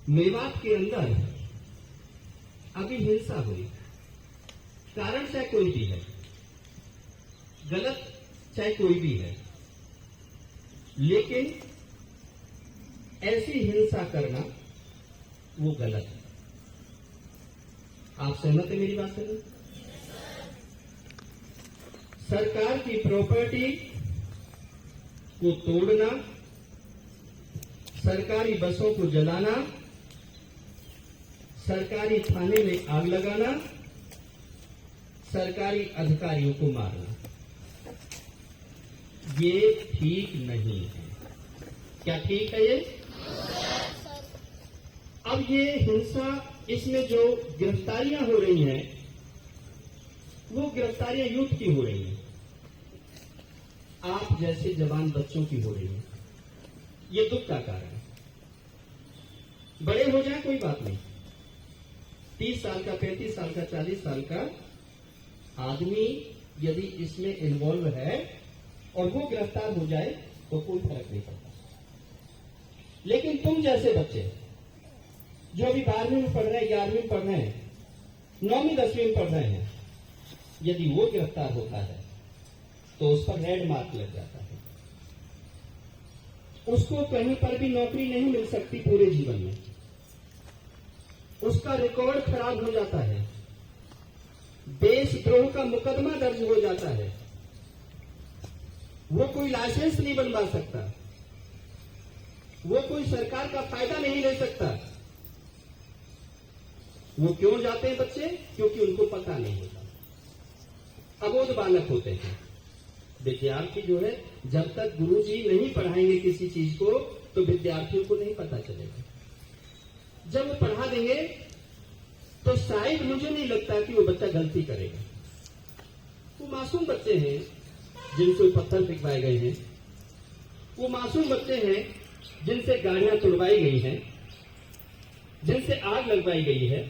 मेवात के अंदर अभी हिंसा हुई, कारण चाहे कोई भी है, गलत चाहे कोई भी है, लेकिन ऐसी हिंसा करना वो गलत है। आप सहमत है मेरी बात से? सरकार की प्रॉपर्टी को तोड़ना, सरकारी बसों को जलाना, सरकारी थाने में आग लगाना, सरकारी अधिकारियों को मारना, ये ठीक नहीं है। क्या ठीक है ये? अब ये हिंसा, इसमें जो गिरफ्तारियां हो रही हैं, वो गिरफ्तारियां यूथ की हो रही हैं, आप जैसे जवान बच्चों की हो रही हैं। ये दुख का कारण है। बड़े हो जाए कोई बात नहीं, 30 साल का, 35 साल का, 40 साल का आदमी यदि इसमें इन्वॉल्व है और वो गिरफ्तार हो जाए तो कोई फर्क नहीं पड़ता। लेकिन तुम जैसे बच्चे जो अभी 12वीं में पढ़ रहे हैं, 11वीं में पढ़ रहे हैं, 9वीं 10वीं में पढ़ रहे हैं, यदि वो गिरफ्तार होता है तो उस पर रेड मार्क लग जाता है, उसको कहीं पर भी नौकरी नहीं मिल सकती पूरे जीवन में, उसका रिकॉर्ड खराब हो जाता है, देशद्रोह का मुकदमा दर्ज हो जाता है, वो कोई लाइसेंस नहीं बनवा सकता, वो कोई सरकार का फायदा नहीं ले सकता। वो क्यों जाते हैं बच्चे? क्योंकि उनको पता नहीं होता। अबोध बालक होते हैं विद्यार्थी जो है, जब तक गुरुजी नहीं पढ़ाएंगे किसी चीज को तो विद्यार्थियों को नहीं पता चलेगा। जब वो पढ़ा देंगे तो शायद मुझे नहीं लगता कि वो बच्चा गलती करेगा। वो मासूम बच्चे हैं जिनसे पत्थर फेंकवाए गए हैं, वो मासूम बच्चे हैं जिनसे गाड़ियां तोड़वाई गई हैं, जिनसे आग लगवाई गई है।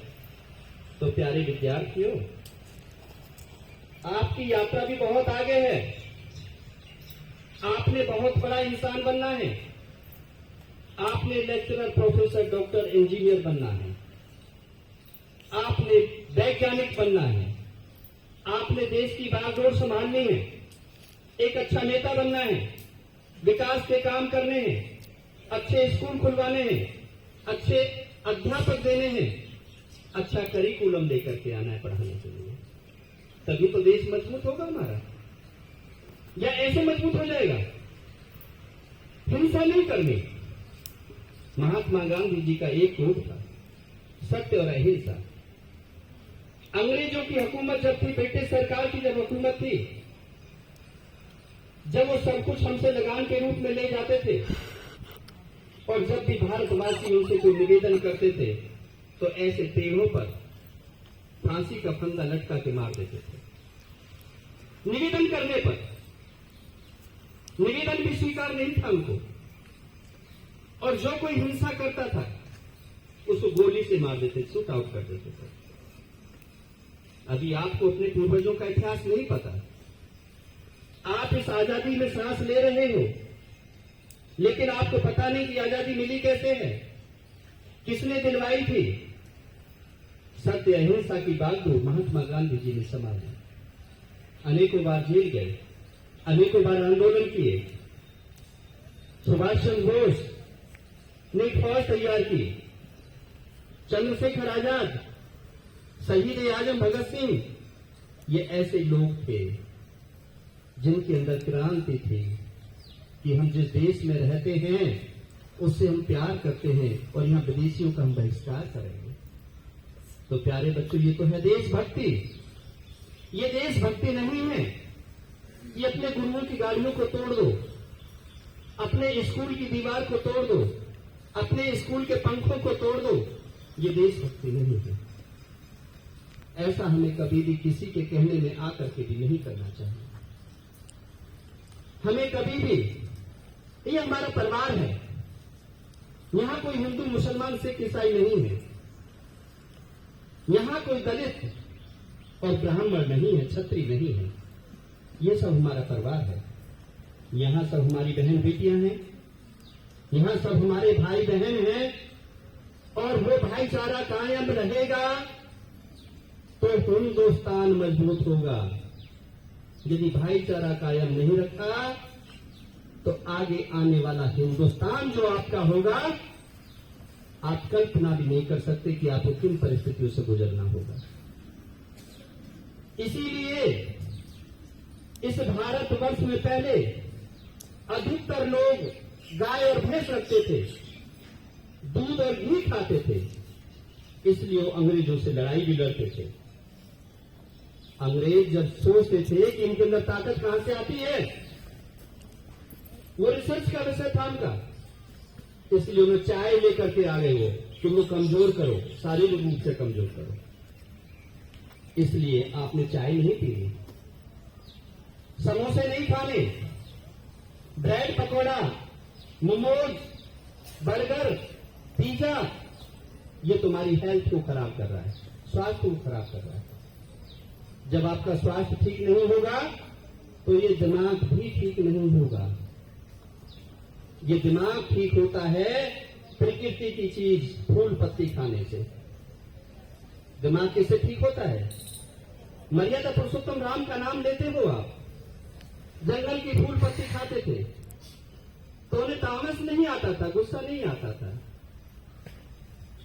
तो प्यारे विद्यार्थियों, आपकी यात्रा भी बहुत आगे है, आपने बहुत बड़ा इंसान बनना है, आपने लेक्चरर, प्रोफेसर, डॉक्टर, इंजीनियर बनना है, आपने वैज्ञानिक बनना है, आपने देश की बागडोर संभालनी है, एक अच्छा नेता बनना है, विकास के काम करने हैं, अच्छे स्कूल खुलवाने हैं, अच्छे अध्यापक देने हैं, अच्छा करिकुलम लेकर के आना है पढ़ाने के लिए। तभी तो देश मजबूत होगा हमारा, या ऐसे मजबूत हो जाएगा? हिंसा नहीं करनी। महात्मा गांधी जी का एक कोट था, सत्य और अहिंसा। अंग्रेजों की हुकूमत जब थी, ब्रिटिश सरकार की जब हुकूमत थी, जब वो सब कुछ हमसे लगान के रूप में ले जाते थे, और जब भी भारतवासी उनसे कोई निवेदन करते थे तो ऐसे पेड़ों पर फांसी का फंदा लटका के मार देते थे। निवेदन करने पर, निवेदन भी स्वीकार नहीं था उनको, और जो कोई हिंसा करता था उसको गोली से मार देते, शूट आउट कर देते थे। अभी आपको अपने पूर्वजों का इतिहास नहीं पता। आप इस आजादी में सांस ले रहे हो, लेकिन आपको पता नहीं कि आजादी मिली कैसे है, किसने दिलवाई थी। सत्य अहिंसा की बागडोर महात्मा गांधी जी ने संभाली, अनेकों बार जेल गए, अनेकों बार आंदोलन किए। सुभाष चंद्र बोस ने फौज तैयार की, चंद्रशेखर आजाद, शहीद आजम भगत सिंह, ये ऐसे लोग थे जिनके अंदर क्रांति थी कि हम जिस देश में रहते हैं उससे हम प्यार करते हैं और यहां विदेशियों का हम बहिष्कार करेंगे। तो प्यारे बच्चों, ये तो है देशभक्ति। ये देशभक्ति नहीं है। ये अपने गुरुओं की गाड़ियों को तोड़ दो, अपने स्कूल की दीवार को तोड़ दो, अपने स्कूल के पंखों को तोड़ दो, ये देशभक्ति नहीं है। ऐसा हमें कभी भी किसी के कहने में आकर के भी नहीं करना चाहिए। हमें कभी भी, ये हमारा परिवार है, यहां कोई हिंदू, मुसलमान, सिख, ईसाई नहीं है, यहां कोई दलित और ब्राह्मण नहीं है, क्षत्रिय नहीं है, ये सब हमारा परिवार है। यहां सब हमारी बहन बेटियां हैं, यहां सब हमारे भाई बहन हैं, और अगर वो भाईचारा कायम रहेगा तो हिंदुस्तान मजबूत होगा। यदि भाईचारा कायम नहीं रखा तो आगे आने वाला हिंदुस्तान जो आपका होगा, आप कल्पना भी नहीं कर सकते कि आपको किन परिस्थितियों से गुजरना होगा। इसीलिए इस भारतवर्ष में पहले अधिकतर लोग गाय और भैंस रखते थे, दूध और घी खाते थे, इसलिए वो अंग्रेजों से लड़ाई भी लड़ते थे। अंग्रेज जब सोचते थे कि इनके अंदर ताकत कहां से आती है, वो रिसर्च का विषय था उनका, इसलिए उन्हें चाय लेकर के आ गए वो कि उनको कमजोर करो, शारीरिक रूप से कमजोर करो। इसलिए आपने चाय नहीं पीनी, समोसे नहीं खाने, bread pakora, momos, burger, pizza, ये तुम्हारी हेल्थ को खराब कर रहा है, स्वास्थ्य को खराब कर रहा है। जब आपका स्वास्थ्य ठीक नहीं होगा तो ये दिमाग भी ठीक नहीं होगा। ये दिमाग ठीक होता है प्रकृति की चीज, फूल पत्ती खाने से। दिमाग किससे ठीक होता है? मर्यादा पुरुषोत्तम राम का नाम लेते हो आप, जंगल की फूल पत्ती खाते थे तो उन्हें तामस नहीं आता था, गुस्सा नहीं आता था,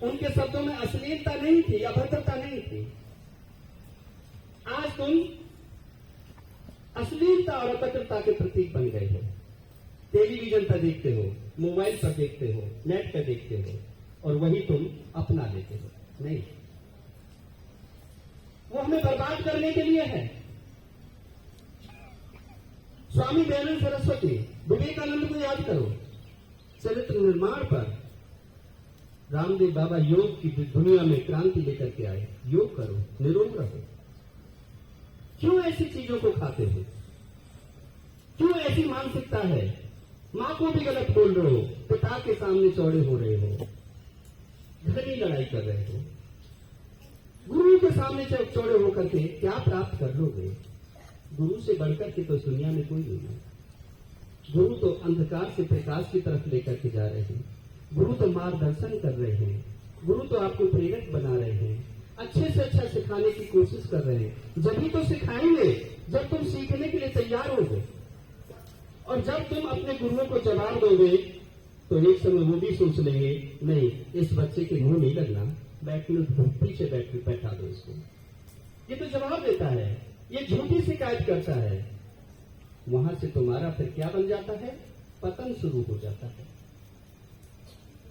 उनके शब्दों में अश्लीलता नहीं थी, अभद्रता नहीं थी। आज तुम अश्लीलता और अभद्रता के प्रतीक बन गए हो। टेलीविजन पर देखते हो, मोबाइल पर देखते हो, नेट पर देखते हो, और वही तुम अपना लेते हो। नहीं, वो हमें बर्बाद करने के लिए है। स्वामी दयानंद सरस्वती, विवेकानंद को याद करो, चरित्र निर्माण पर रामदेव बाबा योग की दुनिया में क्रांति लेकर के आए। योग करो, निरोग रहो। क्यों ऐसी चीजों को खाते हो? क्यों ऐसी मानसिकता है? मां को भी गलत बोल रहे हो, पिता के सामने चौड़े हो रहे हो, घर में लड़ाई कर रहे हो, गुरु के सामने चौड़े होकर के क्या प्राप्त कर लोगे? गुरु से बढ़कर के तो इस दुनिया में कोई नहीं है। गुरु तो अंधकार से प्रकाश की तरफ लेकर के जा रहे हैं। गुरु तो मार्गदर्शन कर रहे हैं। गुरु तो आपको प्रेरक बना रहे हैं, अच्छे से अच्छा सिखाने की कोशिश कर रहे हैं। जब ही तो सिखाएंगे जब तुम सीखने के लिए तैयार होगे, और जब तुम अपने गुरुओं को जवाब दोगे तो एक समय वो भी सोच लेंगे, नहीं, इस बच्चे के मुंह नहीं लगना, पीछे बैठा दो इसको। ये तो जवाब देता है, ये झूठी शिकायत करता है। वहां से तुम्हारा फिर क्या बन जाता है? पतन शुरू हो जाता है।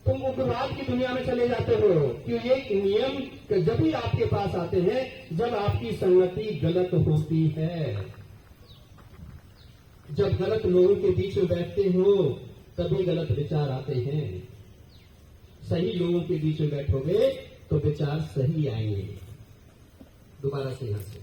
तुम उग्रवाद की दुनिया में चले जाते हो। क्यों? एक नियम जब भी आपके पास आते हैं जब आपकी संगति गलत होती है। जब गलत लोगों के बीच में बैठते हो तभी गलत विचार आते हैं। सही लोगों के बीच में बैठोगे तो विचार सही आएंगे। दोबारा से यहां से